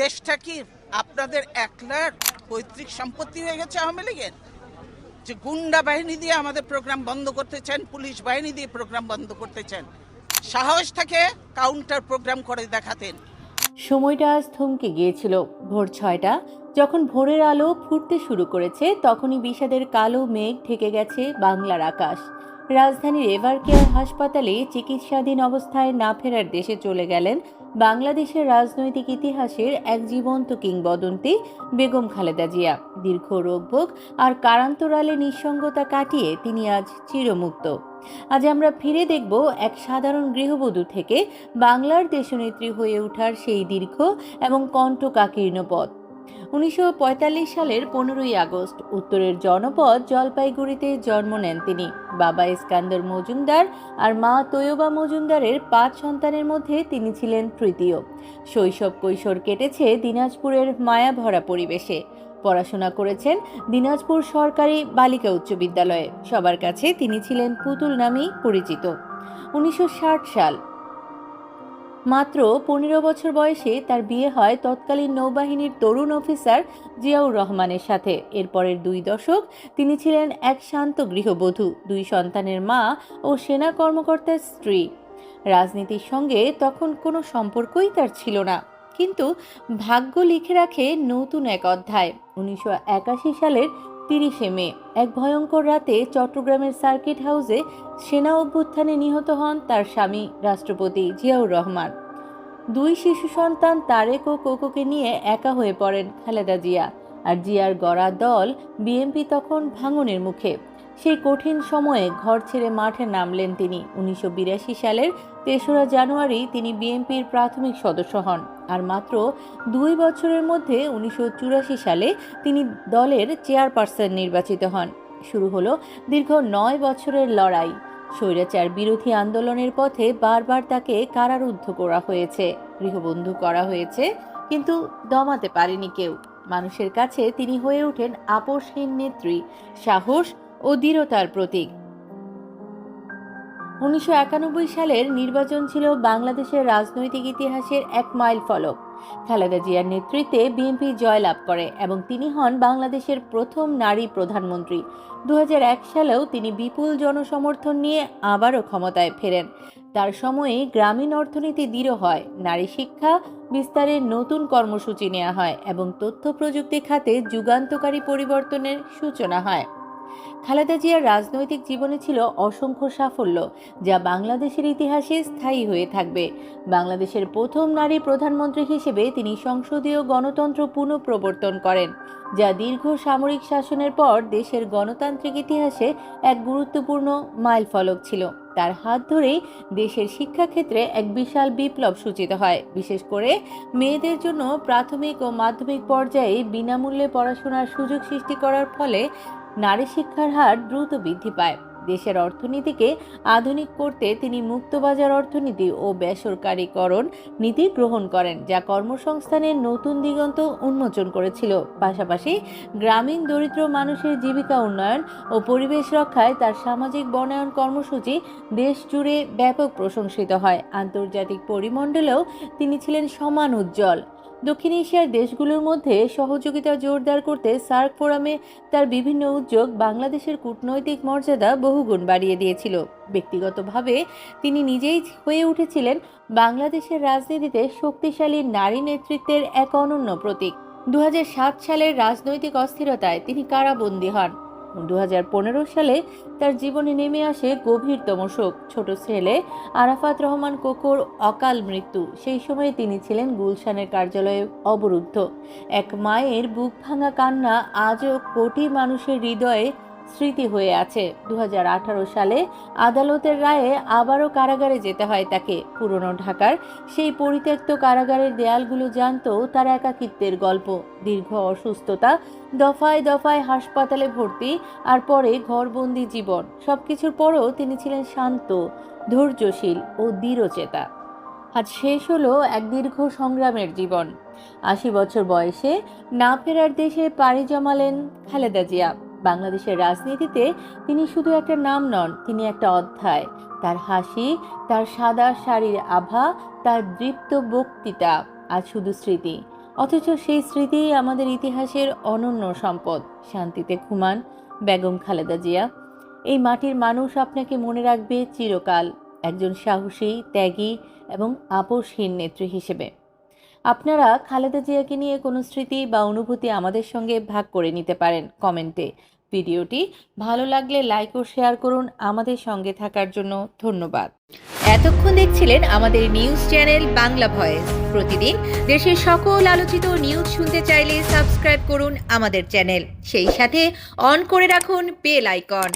দেশটা কি আপনাদের একলার পৈতৃক সম্পত্তি হয়ে গেছে আওয়ামী লীগের? যে গুন্ডা বাহিনী দিয়ে আমাদের প্রোগ্রাম বন্ধ করতে চান, পুলিশ বাহিনী দিয়ে প্রোগ্রাম বন্ধ করতে চান, সাহস থাকে কাউন্টার প্রোগ্রাম করে দেখাতেন। সময়টা আজ থমকে গিয়েছিল। ভোর 6টা। যখন ভোরের আলো ফুটতে শুরু করেছে তখনই বিষাদের কালো মেঘ ঢেকে গেছে বাংলার আকাশ। রাজধানীর এভারকেয়ার হাসপাতালে চিকিৎসাধীন অবস্থায় না ফেরার দেশে চলে গেলেন বাংলাদেশের রাজনৈতিক ইতিহাসের এক জীবন্ত কিংবদন্তি বেগম খালেদা জিয়া। দীর্ঘ রোগভোগ আর কারান্তরালে নিঃসঙ্গতা কাটিয়ে তিনি আজ চিরমুক্ত। আজ আমরা ফিরে দেখব এক সাধারণ গৃহবধূ থেকে বাংলার দেশনেত্রী হয়ে ওঠার সেই দীর্ঘ এবং কণ্ঠকাকীর্ণ পথ। 1945 সালের 15ই আগস্ট উত্তরের জনপদ জলপাইগুড়িতে জন্ম নেন তিনি। বাবা ইস্কান্দর মজুমদার আর মা তৈয়বা মজুমদারের 5 সন্তানের মধ্যে তিনি ছিলেন তৃতীয়। শৈশব কৈশোর কেটেছে দিনাজপুরের মায়াভরা পরিবেশে। পড়াশোনা করেছেন দিনাজপুর সরকারি বালিকা উচ্চ বিদ্যালয়ে। সবার কাছে তিনি ছিলেন পুতুল নামেই পরিচিত। 1960 সাল। মাত্র 15 বছর বয়সে তার বিয়ে হয় তৎকালীন নৌবাহিনীর তরুণ অফিসার জিয়াউর রহমানের সাথে। এরপরের 2 দশক তিনি ছিলেন এক শান্ত গৃহবধূ, 2 সন্তানের মা ও সেনা কর্মকর্তার স্ত্রী। রাজনীতির সঙ্গে তখন কোনো সম্পর্কই তার ছিল না, কিন্তু ভাগ্য লিখে রাখে নতুন এক অধ্যায়। 1981 সালের 30শে মে এক ভয়ঙ্কর রাতে চট্টগ্রামের সার্কিট হাউসে সেনা অভ্যুত্থানে নিহত হন তার স্বামী রাষ্ট্রপতি জিয়াউর রহমান। 2 শিশু সন্তান তারেক ও কোকোকে নিয়ে একা হয়ে পড়েন খালেদা জিয়া। আর জিয়ার গড়া দল বিএনপি তখন ভাঙনের মুখে। সেই কঠিন সময়ে ঘর ছেড়ে মাঠে নামলেন তিনি। 1982 সালের 3রা জানুয়ারি তিনি বিএনপির প্রাথমিক সদস্য হন। আর মাত্র 2 বছরের মধ্যে 1984 সালে তিনি দলের চেয়ারপারসন নির্বাচিত হন। শুরু হলো দীর্ঘ 9 বছরের লড়াই। স্বৈরাচার বিরোধী আন্দোলনের পথে বারবার তাকে কারারুদ্ধ করা হয়েছে, গৃহবন্দী করা হয়েছে, কিন্তু দমাতে পারেনি কেউ। মানুষের কাছে তিনি হয়ে ওঠেন আপোষহীন নেত্রী, সাহস ও দৃঢ়তার প্রতীক। 1991 সালের নির্বাচন ছিল বাংলাদেশের রাজনৈতিক ইতিহাসের এক মাইল ফলক। খালেদা জিয়ার নেতৃত্বে বিএনপি জয়লাভ করে এবং তিনি হন বাংলাদেশের প্রথম নারী প্রধানমন্ত্রী। 2001 সালেও তিনি বিপুল জনসমর্থন নিয়ে আবারও ক্ষমতায় ফেরেন। তার সময়ে গ্রামীণ অর্থনীতি দৃঢ় হয়, নারী শিক্ষা বিস্তারের নতুন কর্মসূচি নেওয়া হয় এবং তথ্য প্রযুক্তি খাতে যুগান্তকারী পরিবর্তনের সূচনা হয়। খালেদা জিয়ার রাজনৈতিক জীবনে ছিল অসংখ্য সাফল্য, যা বাংলাদেশের ইতিহাসে স্থায়ী হয়ে থাকবে। বাংলাদেশের প্রথম নারী প্রধানমন্ত্রী হিসেবে তিনি সংসদীয় গণতন্ত্র পুনঃপ্রবর্তন করেন, যা দীর্ঘ সামরিক শাসনের পর দেশের গণতান্ত্রিক ইতিহাসে এক গুরুত্বপূর্ণ মাইলফলক ছিল। তার হাত ধরেই দেশের শিক্ষাক্ষেত্রে এক বিশাল বিপ্লব সূচিত হয়। বিশেষ করে মেয়েদের জন্য প্রাথমিক ও মাধ্যমিক পর্যায়ে বিনামূল্যে পড়াশোনার সুযোগ সৃষ্টি করার ফলে নারী শিক্ষার হার দ্রুত বৃদ্ধি পায়। দেশের অর্থনীতিকে আধুনিক করতে তিনি মুক্তবাজার অর্থনীতি ও বেসরকারীকরণ নীতি গ্রহণ করেন, যা কর্মসংস্থানের নতুন দিগন্ত উন্মোচন করেছিল। পাশাপাশি গ্রামীণ দরিদ্র মানুষের জীবিকা উন্নয়ন ও পরিবেশ রক্ষায় তার সামাজিক বনায়ন কর্মসূচি দেশ জুড়ে ব্যাপক প্রশংসিত হয়। আন্তর্জাতিক পরিমণ্ডলেও তিনি ছিলেন সমান উজ্জ্বল। দক্ষিণ এশিয়ার দেশগুলোর মধ্যে সহযোগিতা জোরদার করতে সার্ক ফোরামে তার বিভিন্ন উদ্যোগ বাংলাদেশের কূটনৈতিক মর্যাদা বহুগুণ বাড়িয়ে দিয়েছিল। ব্যক্তিগতভাবে তিনি নিজেই হয়ে উঠেছিলেন বাংলাদেশের রাজনীতিতে শক্তিশালী নারী নেতৃত্বের এক অনন্য প্রতীক। 2007 সালের রাজনৈতিক অস্থিরতায় তিনি কারাবন্দী হন। 2015 সালে তার জীবনে নেমে আসে গভীরতম শোক। ছোট ছেলে আরাফাত রহমান কোকোর অকাল মৃত্যু। সেই সময়ে তিনি ছিলেন গুলশানের কার্যালয়ে অবরুদ্ধ। এক মায়ের বুক ভাঙা কান্না আজও কোটি মানুষের হৃদয়ে স্মৃতি হয়ে আছে। 2018 সালে আদালতের রায়ে আবারও কারাগারে যেতে হয় তাকে। পুরনো ঢাকার সেই পরিত্যক্ত কারাগারের দেয়ালগুলো জানতো তার একাকিত্বের গল্প। দীর্ঘ অসুস্থতা, দফায় দফায় হাসপাতালে ভর্তি, আর পরে ঘরবন্দি জীবন। সবকিছুর পরও তিনি ছিলেন শান্ত, ধৈর্যশীল ও দৃঢ়চেতা। আজ শেষ হলো এক দীর্ঘ সংগ্রামের জীবন। 80 বছর বয়সে না ফেরার দেশে পাড়ি জমালেন খালেদা জিয়া। বাংলাদেশের রাজনীতিতে তিনি শুধু একটা নাম নন, তিনি একটা অধ্যায়। তার হাসি, তার সাদা শাড়ির আভা, তার দৃপ্ত বক্তৃতা আজ শুধু স্মৃতি। অথচ সেই স্মৃতিই আমাদের ইতিহাসের অনন্য সম্পদ। শান্তিতে ঘুমান বেগম খালেদা জিয়া। এই মাটির মানুষ আপনাকে মনে রাখবে চিরকাল, একজন সাহসী, ত্যাগী এবং আপোষহীন নেত্রী হিসেবে। আপনারা খালেদা জিয়াকে নিয়ে কোনো স্মৃতি বা অনুভূতি আমাদের সঙ্গে ভাগ করে নিতে পারেন কমেন্টে। ভিডিওটি ভালো লাগলে লাইক ও শেয়ার করুন। আমাদের সঙ্গে থাকার জন্য ধন্যবাদ। এতক্ষণ দেখছিলেন আমাদের নিউজ চ্যানেল বাংলা ভয়েস। প্রতিদিন দেশের সকল আলোচিত নিউজ শুনতে চাইলে সাবস্ক্রাইব করুন আমাদের চ্যানেল, সেই সাথে অন করে রাখুন বেল আইকন।